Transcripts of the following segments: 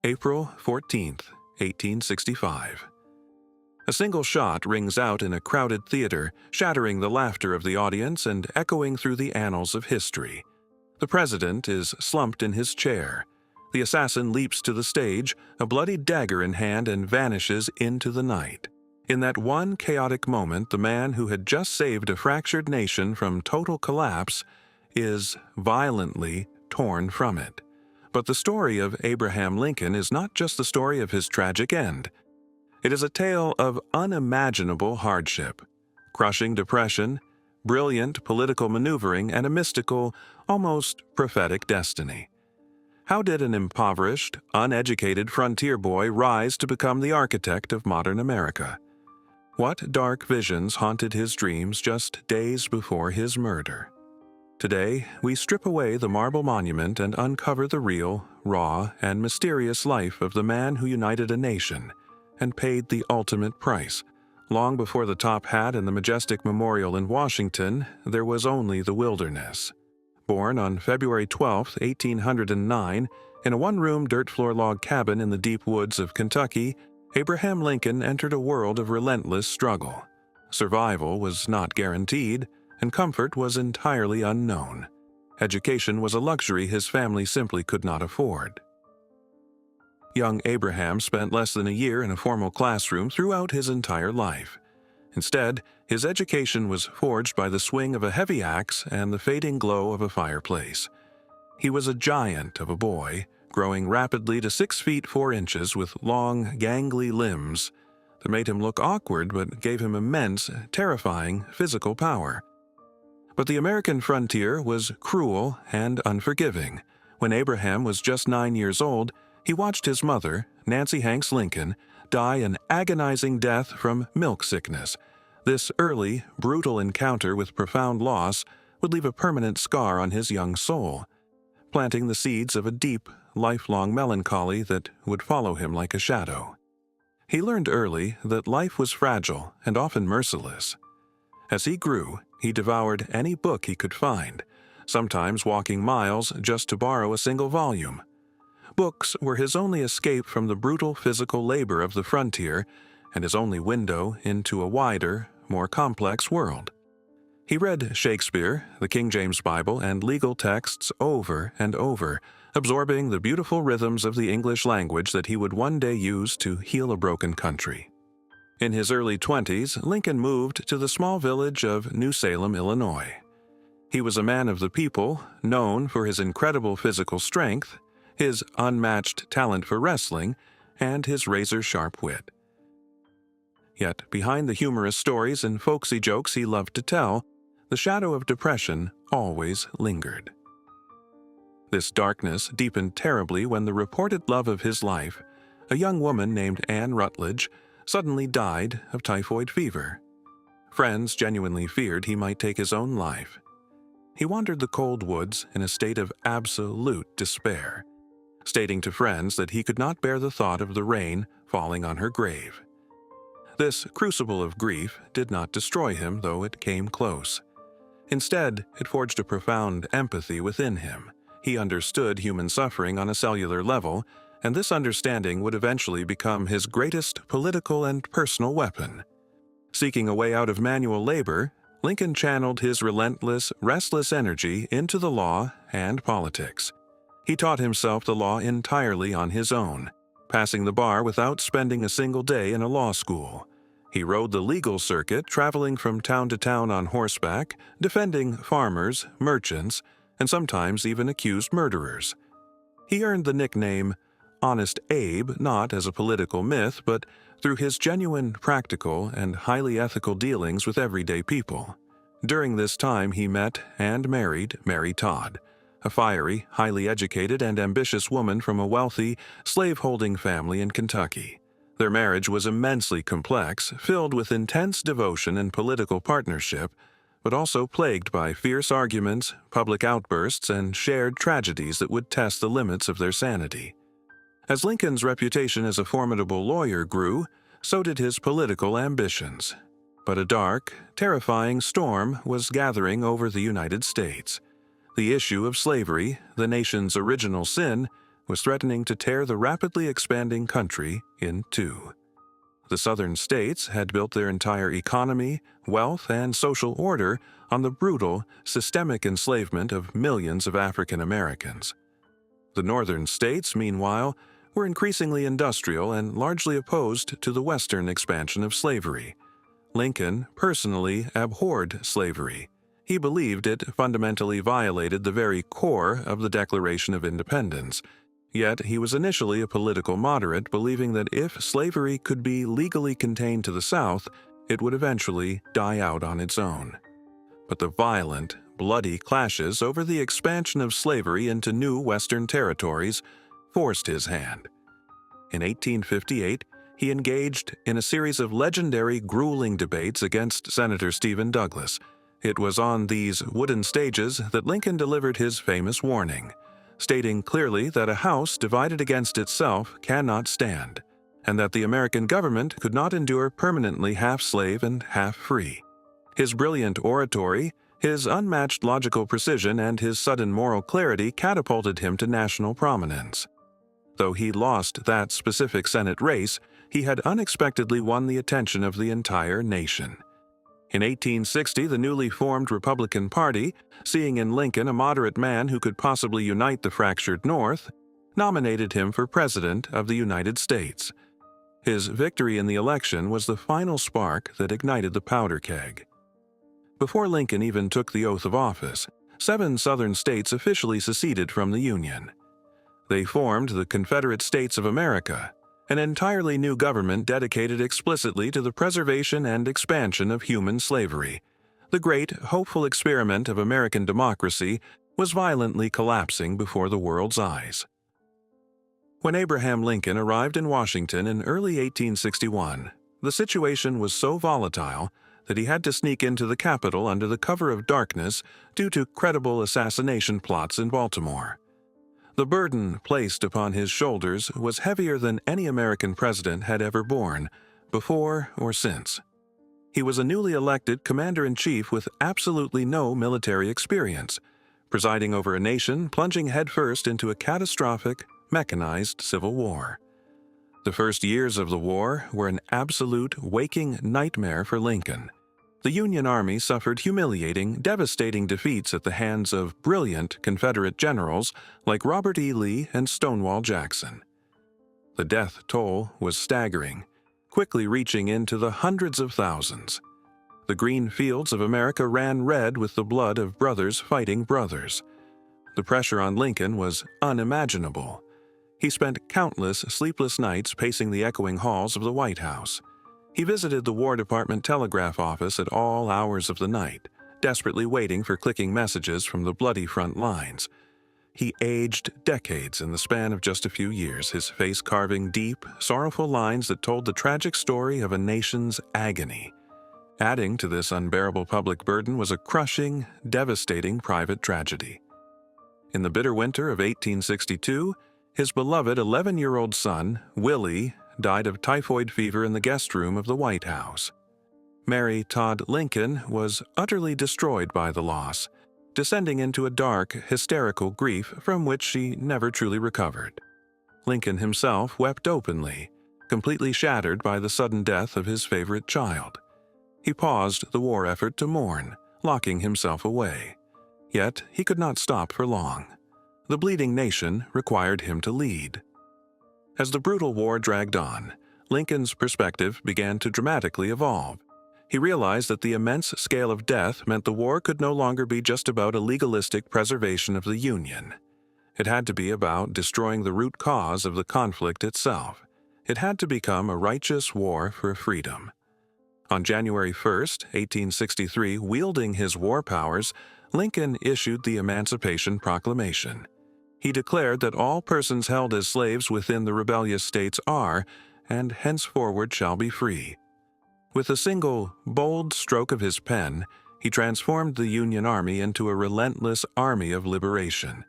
April 14, 1865. A single shot rings out in a crowded theater, shattering the laughter of the audience and echoing through the annals of history. The president is slumped in his chair. The assassin leaps to the stage, a bloody dagger in hand, and vanishes into the night. In that one chaotic moment, the man who had just saved a fractured nation from total collapse is violently torn from it. But the story of Abraham Lincoln is not just the story of his tragic end. It is a tale of unimaginable hardship, crushing depression, brilliant political maneuvering, and a mystical, almost prophetic destiny. How did an impoverished, uneducated frontier boy rise to become the architect of modern America? What dark visions haunted his dreams just days before his murder? Today, we strip away the marble monument and uncover the real, raw, and mysterious life of the man who united a nation and paid the ultimate price. Long before the top hat and the majestic memorial in Washington, there was only the wilderness. Born on February 12, 1809, in a one-room dirt-floor log cabin in the deep woods of Kentucky, Abraham Lincoln entered a world of relentless struggle. Survival was not guaranteed, and comfort was entirely unknown. Education was a luxury his family simply could not afford. Young Abraham spent less than a year in a formal classroom throughout his entire life. Instead, his education was forged by the swing of a heavy axe and the fading glow of a fireplace. He was a giant of a boy, growing rapidly to 6 feet 4 inches with long, gangly limbs that made him look awkward but gave him immense, terrifying physical power. But the American frontier was cruel and unforgiving. When Abraham was just 9 years old, he watched his mother, Nancy Hanks Lincoln, die an agonizing death from milk sickness. This early, brutal encounter with profound loss would leave a permanent scar on his young soul, planting the seeds of a deep, lifelong melancholy that would follow him like a shadow. He learned early that life was fragile and often merciless. As he grew, he devoured any book he could find, sometimes walking miles just to borrow a single volume. Books were his only escape from the brutal physical labor of the frontier and his only window into a wider, more complex world. He read Shakespeare, the King James Bible, and legal texts over and over, absorbing the beautiful rhythms of the English language that he would one day use to heal a broken country. In his early 20s, Lincoln moved to the small village of New Salem, Illinois. He was a man of the people, known for his incredible physical strength, his unmatched talent for wrestling, and his razor-sharp wit. Yet, behind the humorous stories and folksy jokes he loved to tell, the shadow of depression always lingered. This darkness deepened terribly when the reported love of his life, a young woman named Anne Rutledge, suddenly died of typhoid fever. Friends genuinely feared he might take his own life. He wandered the cold woods in a state of absolute despair, stating to friends that he could not bear the thought of the rain falling on her grave. This crucible of grief did not destroy him, though it came close. Instead, it forged a profound empathy within him. He understood human suffering on a cellular level, and this understanding would eventually become his greatest political and personal weapon. Seeking a way out of manual labor, Lincoln channeled his relentless, restless energy into the law and politics. He taught himself the law entirely on his own, passing the bar without spending a single day in a law school. He rode the legal circuit, traveling from town to town on horseback, defending farmers, merchants, and sometimes even accused murderers. He earned the nickname Honest Abe not as a political myth, but through his genuine, practical, and highly ethical dealings with everyday people. During this time, he met and married Mary Todd, a fiery, highly educated, and ambitious woman from a wealthy, slave-holding family in Kentucky. Their marriage was immensely complex, filled with intense devotion and political partnership, but also plagued by fierce arguments, public outbursts, and shared tragedies that would test the limits of their sanity. As Lincoln's reputation as a formidable lawyer grew, so did his political ambitions. But a dark, terrifying storm was gathering over the United States. The issue of slavery, the nation's original sin, was threatening to tear the rapidly expanding country in two. The Southern states had built their entire economy, wealth, and social order on the brutal, systemic enslavement of millions of African Americans. The Northern states, meanwhile, were increasingly industrial and largely opposed to the Western expansion of slavery. Lincoln personally abhorred slavery. He believed it fundamentally violated the very core of the Declaration of Independence. Yet he was initially a political moderate, believing that if slavery could be legally contained to the South, it would eventually die out on its own. But the violent, bloody clashes over the expansion of slavery into new Western territories forced his hand. In 1858, he engaged in a series of legendary, grueling debates against Senator Stephen Douglas. It was on these wooden stages that Lincoln delivered his famous warning, stating clearly that a house divided against itself cannot stand, and that the American government could not endure permanently half slave and half free. His brilliant oratory, his unmatched logical precision, and his sudden moral clarity catapulted him to national prominence. Though he lost that specific Senate race, he had unexpectedly won the attention of the entire nation. In 1860, the newly formed Republican Party, seeing in Lincoln a moderate man who could possibly unite the fractured North, nominated him for President of the United States. His victory in the election was the final spark that ignited the powder keg. Before Lincoln even took the oath of office, 7 Southern states officially seceded from the Union. They formed the Confederate States of America, an entirely new government dedicated explicitly to the preservation and expansion of human slavery. The great, hopeful experiment of American democracy was violently collapsing before the world's eyes. When Abraham Lincoln arrived in Washington in early 1861, the situation was so volatile that he had to sneak into the Capitol under the cover of darkness due to credible assassination plots in Baltimore. The burden placed upon his shoulders was heavier than any American president had ever borne, before or since. He was a newly elected commander-in-chief with absolutely no military experience, presiding over a nation plunging headfirst into a catastrophic, mechanized civil war. The first years of the war were an absolute waking nightmare for Lincoln. The Union Army suffered humiliating, devastating defeats at the hands of brilliant Confederate generals like Robert E. Lee and Stonewall Jackson. The death toll was staggering, quickly reaching into the hundreds of thousands. The green fields of America ran red with the blood of brothers fighting brothers. The pressure on Lincoln was unimaginable. He spent countless sleepless nights pacing the echoing halls of the White House. He visited the War Department telegraph office at all hours of the night, desperately waiting for clicking messages from the bloody front lines. He aged decades in the span of just a few years, his face carving deep, sorrowful lines that told the tragic story of a nation's agony. Adding to this unbearable public burden was a crushing, devastating private tragedy. In the bitter winter of 1862, his beloved 11-year-old son, Willie, died of typhoid fever in the guest room of the White House. Mary Todd Lincoln was utterly destroyed by the loss, descending into a dark, hysterical grief from which she never truly recovered. Lincoln himself wept openly, completely shattered by the sudden death of his favorite child. He paused the war effort to mourn, locking himself away. Yet he could not stop for long. The bleeding nation required him to lead. As the brutal war dragged on, Lincoln's perspective began to dramatically evolve. He realized that the immense scale of death meant the war could no longer be just about a legalistic preservation of the Union. It had to be about destroying the root cause of the conflict itself. It had to become a righteous war for freedom. On January 1, 1863, wielding his war powers, Lincoln issued the Emancipation Proclamation. He declared that all persons held as slaves within the rebellious states are, and henceforward shall be free. With a single, bold stroke of his pen, he transformed the Union Army into a relentless army of liberation.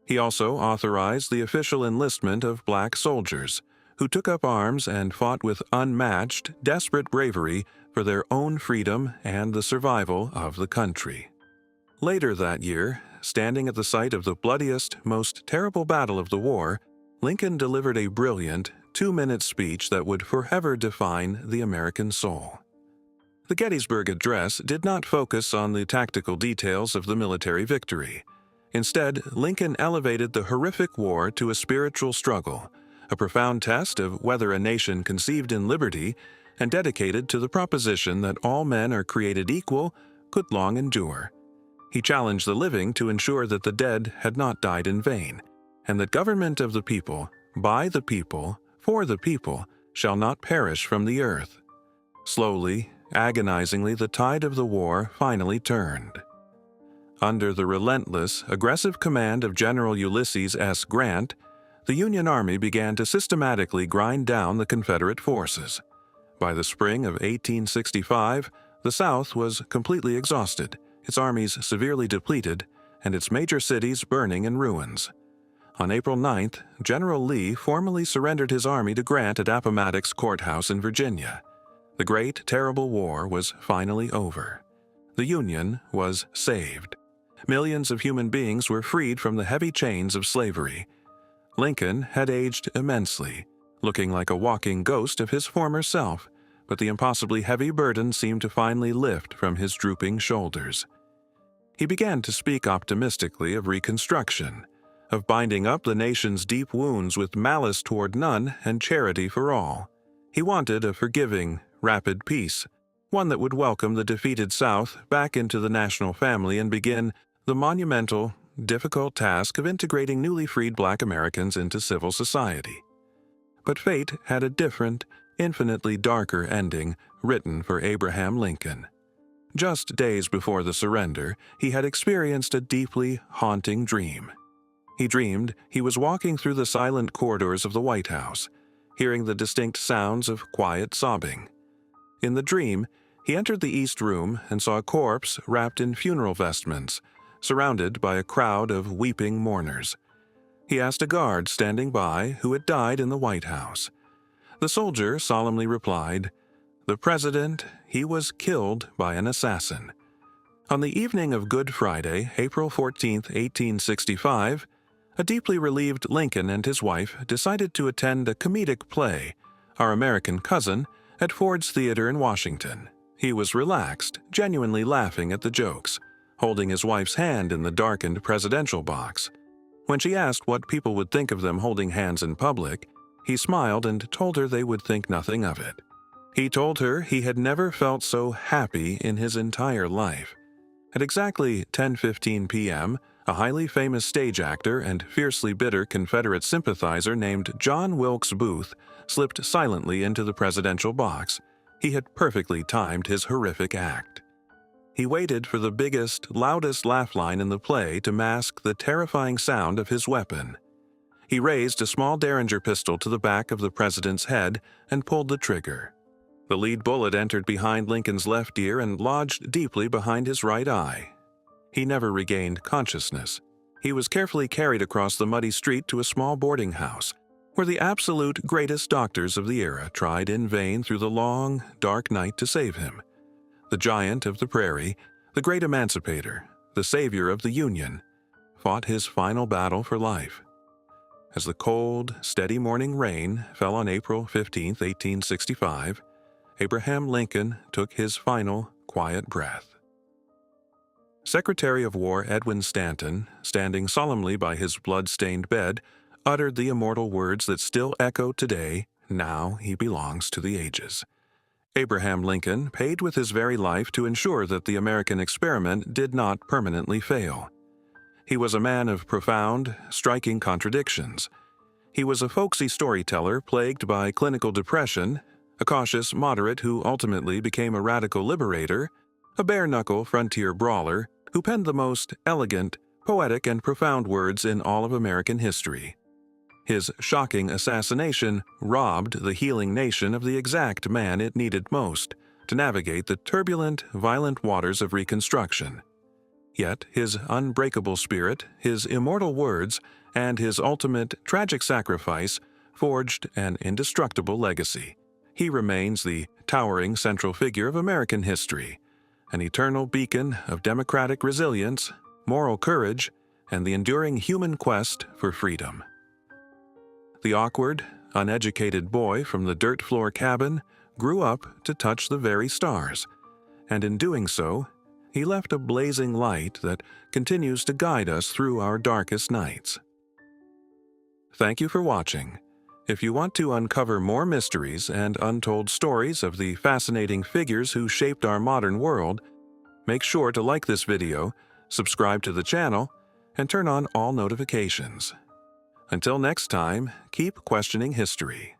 He also authorized the official enlistment of black soldiers, who took up arms and fought with unmatched, desperate bravery for their own freedom and the survival of the country. Later that year, standing at the site of the bloodiest, most terrible battle of the war, Lincoln delivered a brilliant, 2-minute speech that would forever define the American soul. The Gettysburg Address did not focus on the tactical details of the military victory. Instead, Lincoln elevated the horrific war to a spiritual struggle, a profound test of whether a nation conceived in liberty and dedicated to the proposition that all men are created equal could long endure. He challenged the living to ensure that the dead had not died in vain, and that government of the people, by the people, for the people, shall not perish from the earth. Slowly, agonizingly, the tide of the war finally turned. Under the relentless, aggressive command of General Ulysses S. Grant, the Union Army began to systematically grind down the Confederate forces. By the spring of 1865, the South was completely exhausted, its armies severely depleted, and its major cities burning in ruins. On April 9th, General Lee formally surrendered his army to Grant at Appomattox Courthouse in Virginia. The great, terrible war was finally over. The Union was saved. Millions of human beings were freed from the heavy chains of slavery. Lincoln had aged immensely, looking like a walking ghost of his former self, but the impossibly heavy burden seemed to finally lift from his drooping shoulders. He began to speak optimistically of Reconstruction, of binding up the nation's deep wounds with malice toward none and charity for all. He wanted a forgiving, rapid peace, one that would welcome the defeated South back into the national family and begin the monumental, difficult task of integrating newly freed Black Americans into civil society. But fate had a different, infinitely darker ending written for Abraham Lincoln. Just days before the surrender, he had experienced a deeply haunting dream. He dreamed he was walking through the silent corridors of the White House, hearing the distinct sounds of quiet sobbing. In the dream, he entered the East Room and saw a corpse wrapped in funeral vestments, surrounded by a crowd of weeping mourners. He asked a guard standing by who had died in the White House. The soldier solemnly replied, "The President, he was killed by an assassin." On the evening of Good Friday, April 14, 1865, a deeply relieved Lincoln and his wife decided to attend a comedic play, Our American Cousin, at Ford's Theater in Washington. He was relaxed, genuinely laughing at the jokes, holding his wife's hand in the darkened presidential box. When she asked what people would think of them holding hands in public, he smiled and told her they would think nothing of it. He told her he had never felt so happy in his entire life. At exactly 10:15 p.m., a highly famous stage actor and fiercely bitter Confederate sympathizer named John Wilkes Booth slipped silently into the presidential box. He had perfectly timed his horrific act. He waited for the biggest, loudest laugh line in the play to mask the terrifying sound of his weapon. He raised a small Derringer pistol to the back of the president's head and pulled the trigger. The lead bullet entered behind Lincoln's left ear and lodged deeply behind his right eye. He never regained consciousness. He was carefully carried across the muddy street to a small boarding house, where the absolute greatest doctors of the era tried in vain through the long, dark night to save him. The giant of the prairie, the great emancipator, the savior of the Union, fought his final battle for life. As the cold, steady morning rain fell on April 15, 1865, Abraham Lincoln took his final, quiet breath. Secretary of War Edwin Stanton, standing solemnly by his blood-stained bed, uttered the immortal words that still echo today, "Now he belongs to the ages." Abraham Lincoln paid with his very life to ensure that the American experiment did not permanently fail. He was a man of profound, striking contradictions. He was a folksy storyteller plagued by clinical depression, a cautious moderate who ultimately became a radical liberator, a bare-knuckle frontier brawler who penned the most elegant, poetic, and profound words in all of American history. His shocking assassination robbed the healing nation of the exact man it needed most to navigate the turbulent, violent waters of Reconstruction. Yet his unbreakable spirit, his immortal words, and his ultimate tragic sacrifice forged an indestructible legacy. He remains the towering central figure of American history, an eternal beacon of democratic resilience, moral courage, and the enduring human quest for freedom. The awkward, uneducated boy from the dirt floor cabin grew up to touch the very stars, and in doing so, he left a blazing light that continues to guide us through our darkest nights. Thank you for watching. If you want to uncover more mysteries and untold stories of the fascinating figures who shaped our modern world, make sure to like this video, subscribe to the channel, and turn on all notifications. Until next time, keep questioning history.